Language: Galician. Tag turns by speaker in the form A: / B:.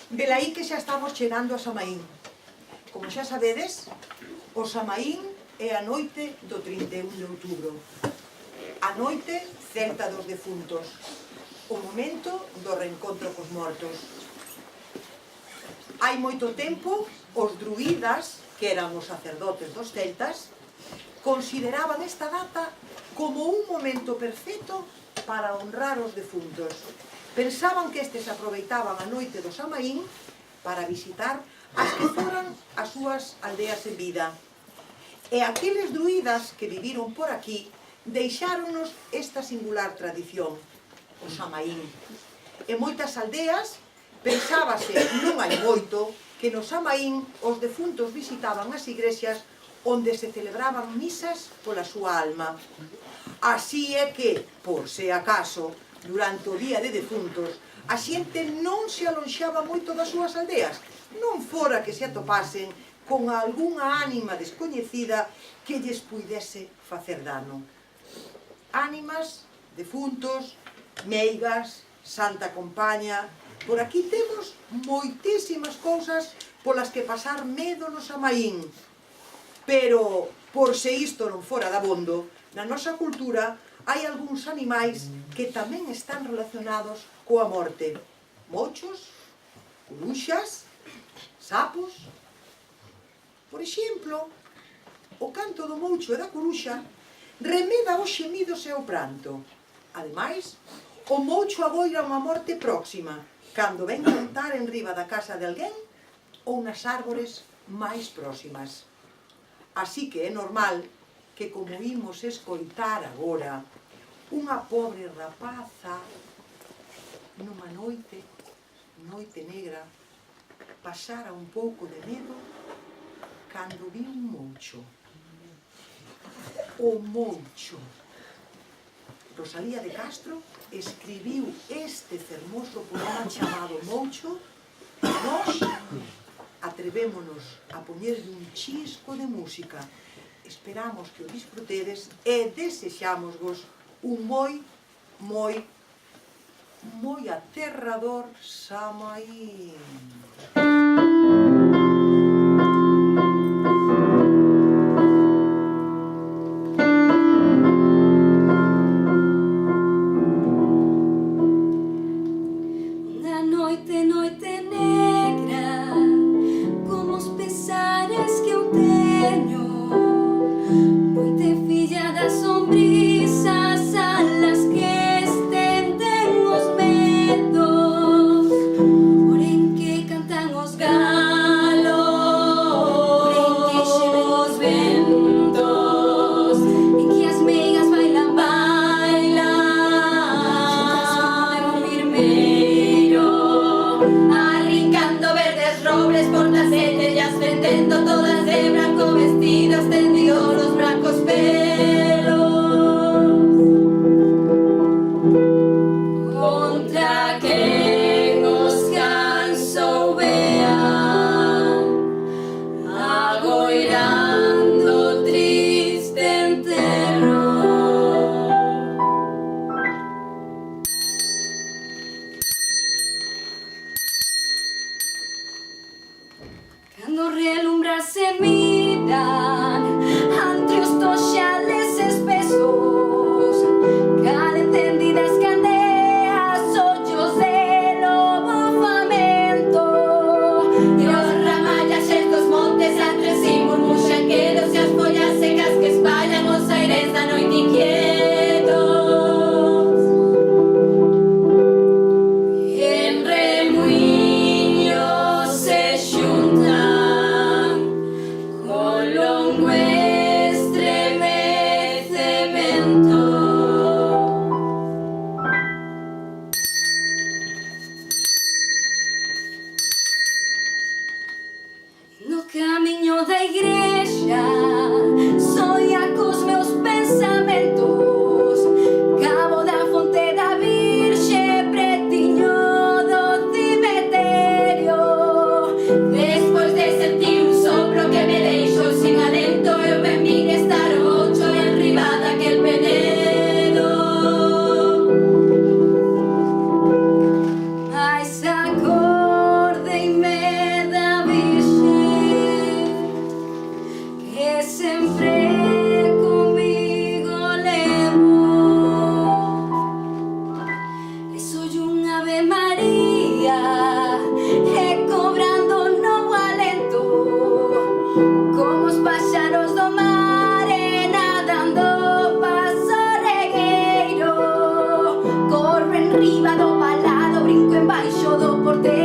A: Velaí que xa estamos chegando a Samaín. Como xa sabedes, o Samaín é a noite do 31 de outubro. A noite celta dos defuntos. O momento do reencontro cos mortos. Hai moito tempo, os druidas, que eran os sacerdotes dos celtas, consideraban esta data como un momento perfecto para honrar os defuntos. Pensaban que estes aproveitaban a noite do Samaín para visitar as que foran as súas aldeas en vida. E aqueles druidas que viviron por aquí deixáronos esta singular tradición, o Samaín. En moitas aldeas pensábase, non hai moito, que no Samaín os defuntos visitaban as igrexas onde se celebraban misas pola súa alma. Así é que, por se acaso, durante o día de defuntos, a xente non se alonxaba moito das súas aldeas, non fora que se atopasen con algunha ánima descoñecida que lles puidese facer dano. Ánimas, defuntos, meigas, santa compaña... Por aquí temos moitísimas cousas polas que pasar medo no Samaín. Pero, por se isto non fora dabondo, na nosa cultura hai algúns animais que tamén están relacionados coa morte. Mochos, curuxas, sapos. Por exemplo, o canto do moucho e da curuxa remeda os xemidos e o pranto. Ademais, o moucho agoira unha morte próxima, cando ven cantar en riba da casa de alguén ou nas árbores máis próximas. Así que é normal que, como imos escoitar agora, unha pobre rapaza nunha noite negra pasara un pouco de medo cando viu un moucho. O moucho. Rosalía de Castro escribiu este fermoso poema chamado Moucho e nós atrevémonos a poñerlle un chisco de música. Esperamos que o disfrutedes e desexámosvos un moi aterrador Samaín.
B: Ai, se acorde por ter